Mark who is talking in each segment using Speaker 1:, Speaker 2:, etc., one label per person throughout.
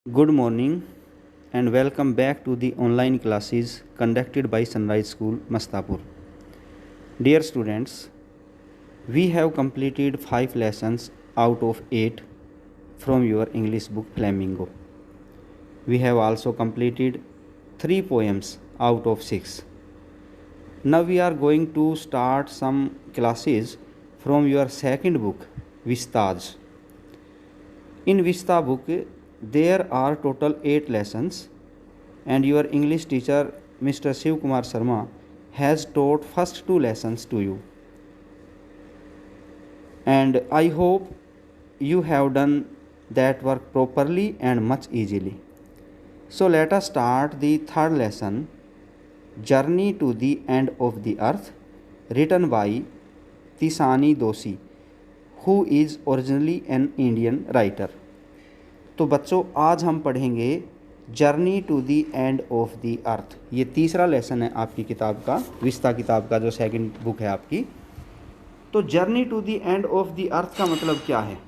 Speaker 1: Good morning and welcome back to the online classes conducted by Sunrise School, Mastapur. Dear students, we have completed 5 lessons out of 8 from your English book Flamingo. We have also completed 3 poems out of 6. Now we are going to start some classes from your second book, Vistaj. In Vista book, there are total 8 lessons and your English teacher Mr. Shiv Kumar Sharma has taught first 2 lessons to you. And I hope you have done that work properly and much easily. So let us start the third lesson, Journey to the End of the Earth, written by Tisani Doshi, who is originally an Indian writer. तो बच्चों आज हम पढ़ेंगे journey to the end of the earth. ये तीसरा lesson है आपकी किताब का, विस्ता किताब का जो सेकंड बुक है आपकी। तो journey to the end of the earth का मतलब क्या है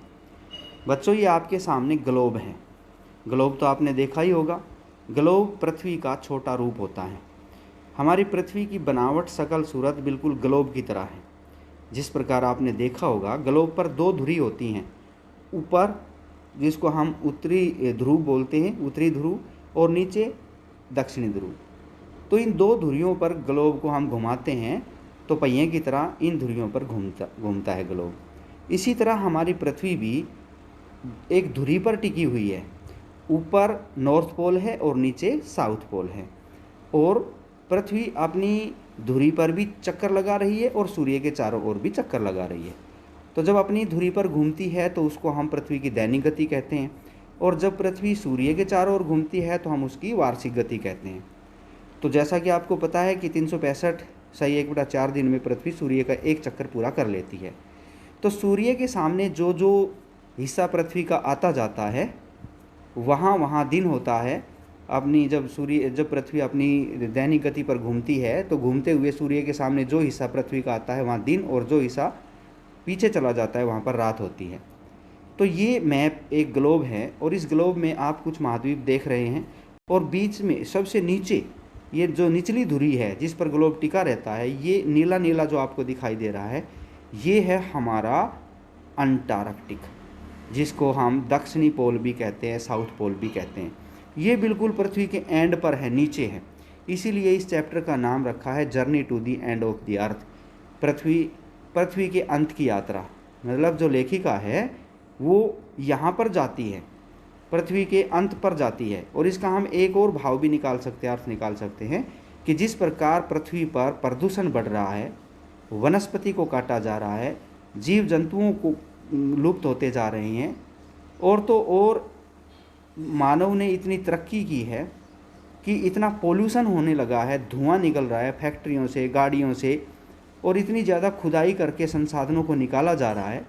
Speaker 1: बच्चों? ये आपके सामने ग्लोब है। ग्लोब तो आपने देखा ही होगा। ग्लोब पृथ्वी का छोटा रूप होता है। हमारी पृथ्वी की बनावट, शकल, सूरत बिल्कुल ग्लोब की तरह है। जिस प्रकार आपने देखा होगा ग्लोब पर 2 धुरी होती हैं, ऊपर जिसको हम उत्तरी ध्रुव बोलते हैं, उत्तरी ध्रुव, और नीचे दक्षिणी ध्रुव। तो इन 2 धुरियों पर ग्लोब को हम घुमाते हैं तो पहिए की तरह इन धुरियों पर घूमता है ग्लोब। इसी तरह हमारी पृथ्वी भी एक धुरी पर टिकी हुई है। ऊपर नॉर्थ पोल है और नीचे साउथ पोल है, और पृथ्वी अपनी धुरी पर भी चक्कर लगा रही है और सूर्य के चारों ओर भी चक्कर लगा रही है। तो जब अपनी धुरी पर घूमती है तो उसको हम पृथ्वी की दैनिक गति कहते हैं, और जब पृथ्वी सूर्य के चारों ओर घूमती है तो हम उसकी वार्षिक गति कहते हैं। तो जैसा कि आपको पता है कि 365 सही 1/4 दिन में पृथ्वी सूर्य का एक चक्कर पूरा कर लेती है। तो सूर्य के सामने जो जो हिस्सा पृथ्वी का आता जाता है वहाँ वहाँ दिन होता है। अपनी जब पृथ्वी अपनी दैनिक गति पर घूमती है तो घूमते हुए सूर्य के सामने जो हिस्सा पृथ्वी का आता है वहाँ दिन, और जो हिस्सा पीछे चला जाता है वहाँ पर रात होती है। तो ये मैप एक ग्लोब है, और इस ग्लोब में आप कुछ महाद्वीप देख रहे हैं, और बीच में सबसे नीचे ये जो निचली धुरी है जिस पर ग्लोब टिका रहता है, ये नीला नीला जो आपको दिखाई दे रहा है, ये है हमारा अंटार्कटिक, जिसको हम दक्षिणी पोल भी कहते हैं, साउथ पोल भी कहते हैं। ये बिल्कुल पृथ्वी के एंड पर है, नीचे है। इसीलिए इस चैप्टर का नाम रखा है journey to the end of the earth, पृथ्वी के अंत की यात्रा। मतलब जो लेखिका है वो यहाँ पर जाती है, पृथ्वी के अंत पर जाती है। और इसका हम एक और भाव भी निकाल सकते हैं, अर्थ निकाल सकते हैं कि जिस प्रकार पृथ्वी पर प्रदूषण बढ़ रहा है, वनस्पति को काटा जा रहा है, जीव जंतुओं को लुप्त होते जा रहे हैं, और तो और मानव ने इतनी तरक्की की है कि इतना पोल्यूशन होने लगा है, धुआं निकल रहा है फैक्ट्रियों से, गाड़ियों से, और इतनी ज़्यादा खुदाई करके संसाधनों को निकाला जा रहा है।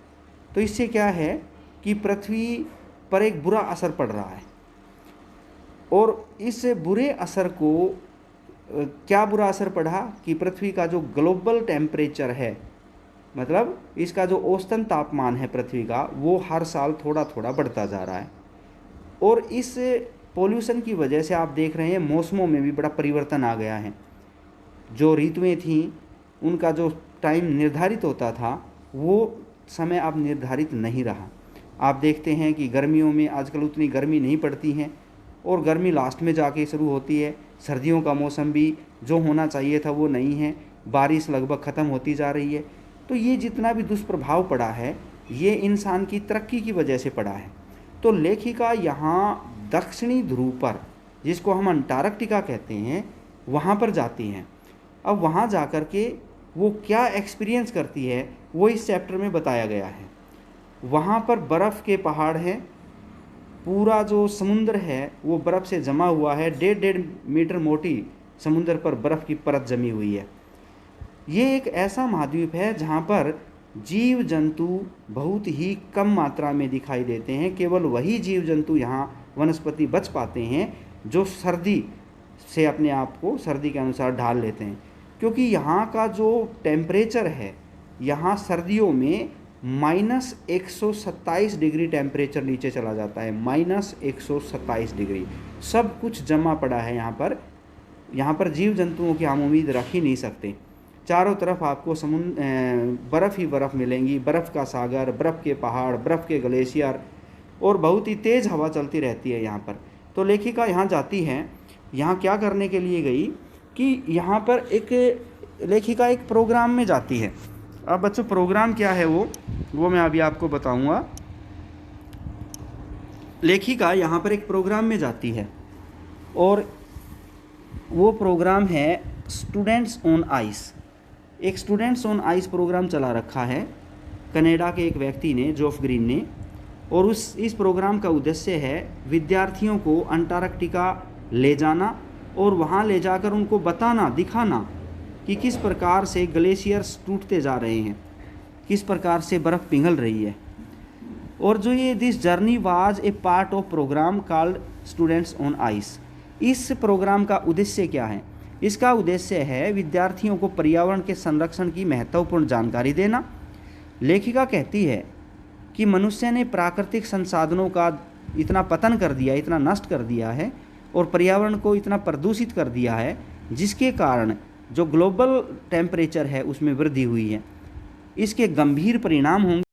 Speaker 1: तो इससे क्या है कि पृथ्वी पर एक बुरा असर पड़ रहा है, और इस बुरे असर को क्या बुरा असर पड़ा कि पृथ्वी का जो ग्लोबल टेम्परेचर है, मतलब इसका जो औसतन तापमान है पृथ्वी का, वो हर साल थोड़ा थोड़ा बढ़ता जा रहा है। और इस पोल्यूशन की वजह से आप देख रहे हैं मौसमों में भी बड़ा परिवर्तन आ गया है। जो ऋतुएं थीं उनका जो टाइम निर्धारित होता था वो समय अब निर्धारित नहीं रहा। आप देखते हैं कि गर्मियों में आजकल उतनी गर्मी नहीं पड़ती है, और गर्मी लास्ट में जाके शुरू होती है। सर्दियों का मौसम भी जो होना चाहिए था वो नहीं है, बारिश लगभग ख़त्म होती जा रही है। तो ये जितना भी दुष्प्रभाव पड़ा है ये इंसान की तरक्की की वजह से पड़ा है। तो लेखिका यहाँ दक्षिणी ध्रुव पर, जिसको हम अंटार्कटिका कहते हैं, वहाँ पर जाती हैं। अब वहाँ जाकर के वो क्या एक्सपीरियंस करती है वो इस चैप्टर में बताया गया है। वहाँ पर बर्फ़ के पहाड़ हैं, पूरा जो समुद्र है वो बर्फ़ से जमा हुआ है, 1.5 मीटर मोटी समुद्र पर बर्फ़ की परत जमी हुई है। ये एक ऐसा महाद्वीप है जहाँ पर जीव जंतु बहुत ही कम मात्रा में दिखाई देते हैं। केवल वही जीव जंतु यहाँ वनस्पति बच पाते हैं जो सर्दी से अपने आप को सर्दी के अनुसार ढाल लेते हैं, क्योंकि यहाँ का जो टेम्परेचर है, यहाँ सर्दियों में -127 डिग्री टेम्परेचर नीचे चला जाता है, -127 डिग्री। सब कुछ जमा पड़ा है यहाँ पर जीव जंतुओं की हम उम्मीद रख ही नहीं सकते। चारों तरफ आपको बर्फ़ ही बर्फ़ मिलेंगी, बर्फ़ का सागर, बर्फ़ के पहाड़, बर्फ़ के ग्लेशियर, और बहुत ही तेज़ हवा चलती रहती है यहाँ पर। तो लेखिका यहाँ जाती है, यहाँ क्या करने के लिए गई कि यहाँ पर लेखिका एक प्रोग्राम में जाती है। अब बच्चों प्रोग्राम क्या है वो मैं अभी आपको बताऊँगा। लेखिका यहाँ पर एक प्रोग्राम में जाती है और वो प्रोग्राम है स्टूडेंट्स ऑन आइस। एक स्टूडेंट्स ऑन आइस प्रोग्राम चला रखा है कनाडा के एक व्यक्ति ने, जॉफ ग्रीन ने, और इस प्रोग्राम का उद्देश्य है विद्यार्थियों को अंटार्कटिका ले जाना और वहाँ ले जाकर उनको बताना, दिखाना कि किस प्रकार से ग्लेशियर्स टूटते जा रहे हैं, किस प्रकार से बर्फ़ पिघल रही है। और जो ये this journey was a part of programme called students on ice. इस प्रोग्राम का उद्देश्य क्या है? इसका उद्देश्य है विद्यार्थियों को पर्यावरण के संरक्षण की महत्वपूर्ण जानकारी देना। लेखिका कहती है कि मनुष्य ने प्राकृतिक संसाधनों का इतना पतन कर दिया, इतना नष्ट कर दिया है और पर्यावरण को इतना प्रदूषित कर दिया है, जिसके कारण जो ग्लोबल टेम्परेचर है उसमें वृद्धि हुई है। इसके गंभीर परिणाम होंगे